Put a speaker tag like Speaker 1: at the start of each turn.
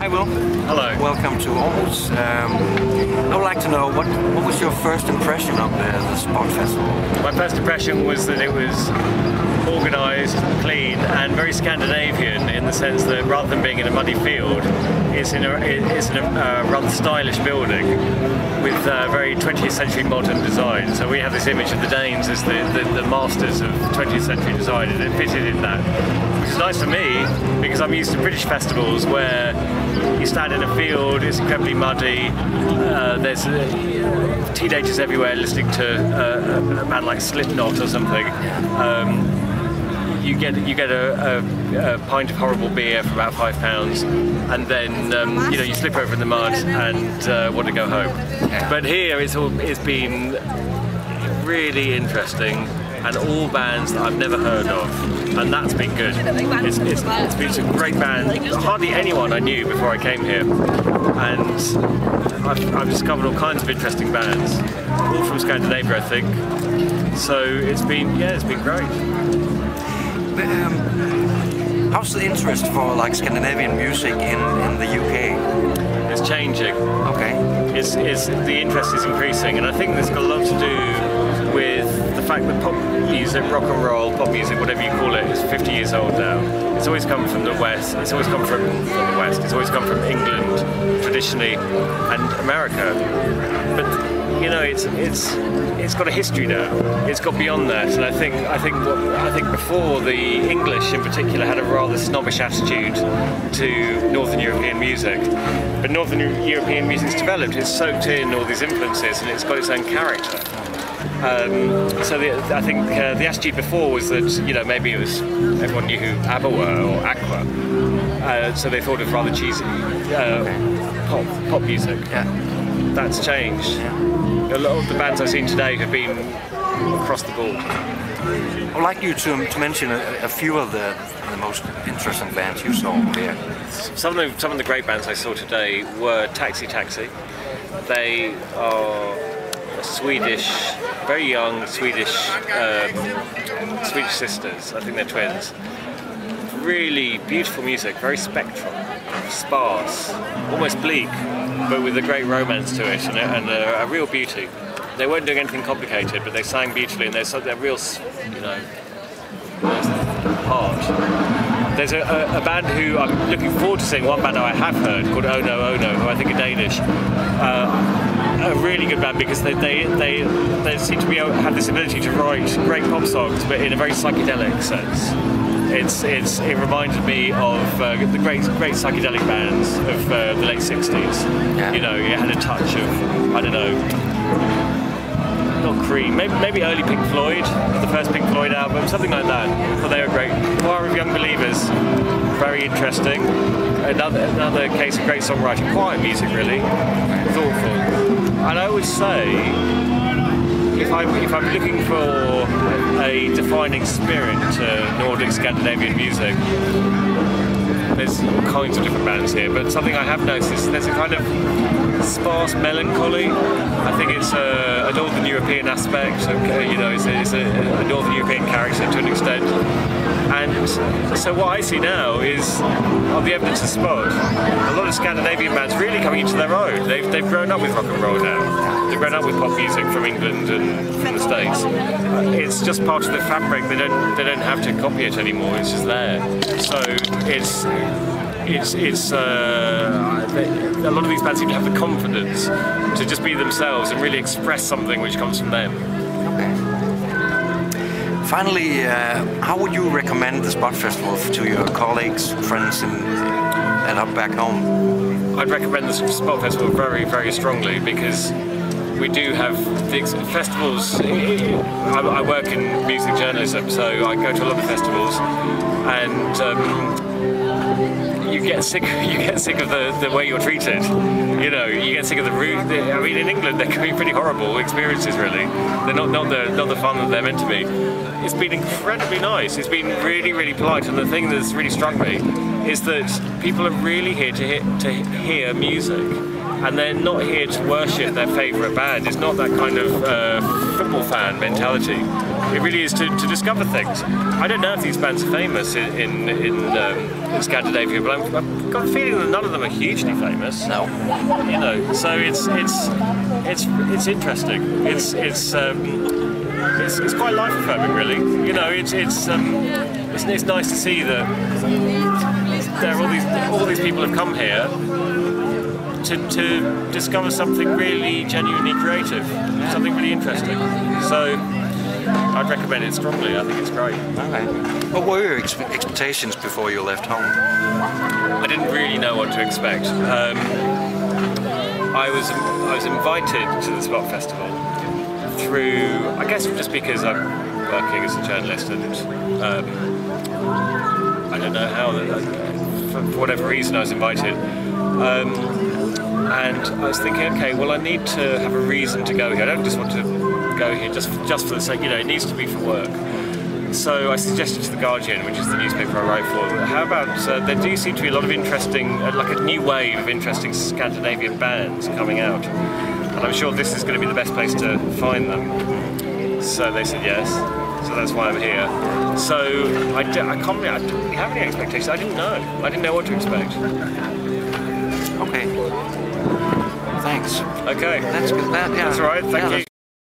Speaker 1: Hi Will.
Speaker 2: Hello.
Speaker 1: Welcome to Aarhus. I would like to know what was your first impression of the Spot Festival?
Speaker 2: My first impression was that it was organised, clean and very Scandinavian in the sense that rather than being in a muddy field, it's in a rather stylish building with very 20th century modern design. So we have this image of the Danes as the masters of 20th century design, and it fitted in that. Which is nice for me because I'm used to British festivals where you stand in a field, it's incredibly muddy, there's teenagers everywhere listening to a band like Slipknot or something. You get a pint of horrible beer for about £5, and then you slip over in the mud and want to go home. But here it's been really interesting, and all bands that I've never heard of, and that's been good. It's been some great bands. Hardly anyone I knew before I came here, and I've discovered all kinds of interesting bands, all from Scandinavia, I think. So it's been great.
Speaker 1: How's the interest for Scandinavian music in the UK?
Speaker 2: It's changing.
Speaker 1: Okay.
Speaker 2: The interest is increasing, and I think there's got a lot to do with the fact that pop music, rock and roll, pop music, whatever you call it, is 50 years old now. It's always come from the West. It's always come from the West. It's always come from England traditionally, and America. But it's got a history now. It's got beyond that, and I think before, the English in particular had a rather snobbish attitude to Northern European music. But Northern European music's developed. It's soaked in all these influences, and it's got its own character. So I think the attitude before was that maybe it was everyone knew who ABBA were or Aqua, so they thought of rather cheesy pop music. Yeah. That's changed. Yeah. A lot of the bands I've seen today have been across the board.
Speaker 1: I'd like you to mention a few of the most interesting bands you saw here.
Speaker 2: Some of the great bands I saw today were Taxi Taxi. They are a Swedish, very young Swedish sisters. I think they're twins. Really beautiful music, very spectral, sparse, almost bleak, but with a great romance to it and a real beauty. They weren't doing anything complicated, but they sang beautifully, and they're real, heart. There's a band who I'm looking forward to seeing, one band I have heard called Oh No Oh No, who I think are Danish. A really good band because they seem to have this ability to write great pop songs, but in a very psychedelic sense. It reminded me of the great psychedelic bands of the late 60s. Yeah. It had a touch of, I don't know, not Cream, maybe early Pink Floyd, the first Pink Floyd album, something like that. But they were great. Choir of Young Believers, very interesting. Another case of great songwriting, quiet music really, thoughtful. And I would say, if I'm looking for a defining spirit to Nordic Scandinavian music, there's all kinds of different bands here, but something I have noticed is there's a kind of sparse melancholy. I think it's a Northern European aspect, it's a Northern European character to an extent. And so what I see now is, on the evidence of Spot, a lot of Scandinavian bands really coming into their own. They've grown up with rock and roll now. They've grown up with pop music from England and from the States. It's just part of the fabric. They don't have to copy it anymore. It's just there. So a lot of these bands seem to have the confidence to just be themselves and really express something which comes from them.
Speaker 1: Finally, how would you recommend the Spot Festival to your colleagues, friends, and up back home?
Speaker 2: I'd recommend the Spot Festival very, very strongly because we do have the festivals. I work in music journalism, so I go to a lot of festivals, and you get sick of the way you're treated. You get sick of the rude. I mean, in England, there can be pretty horrible experiences. Really, they're not the fun that they're meant to be. It's been incredibly nice. It's been really, really polite, and the thing that's really struck me is that people are really here to hear music, and they're not here to worship their favourite band. It's not that kind of football fan mentality. It really is to discover things. I don't know if these bands are famous in Scandinavia, but I've got a feeling that none of them are hugely famous.
Speaker 1: No.
Speaker 2: You know, so it's interesting. It's quite life affirming, really. You know, it's nice to see that there are all these people have come here to discover something really genuinely creative, something really interesting. So I'd recommend it strongly. I think it's great.
Speaker 1: Okay. What were your expectations before you left home?
Speaker 2: I didn't really know what to expect. I was invited to the Spot Festival through, I guess, just because I'm working as a journalist, and I don't know how, for whatever reason I was invited. And I was thinking, okay, well, I need to have a reason to go here. I don't just want to go here just for the sake, you know, it needs to be for work. So I suggested to The Guardian, which is the newspaper I write for, how about, there do seem to be a lot of interesting, like a new wave of interesting Scandinavian bands coming out. And I'm sure this is going to be the best place to find them. So they said yes. So that's why I'm here. So I didn't really have any expectations. I didn't know what to expect.
Speaker 1: Okay. Thanks.
Speaker 2: Okay.
Speaker 1: That's good. Yeah.
Speaker 2: That's all right. Thank you.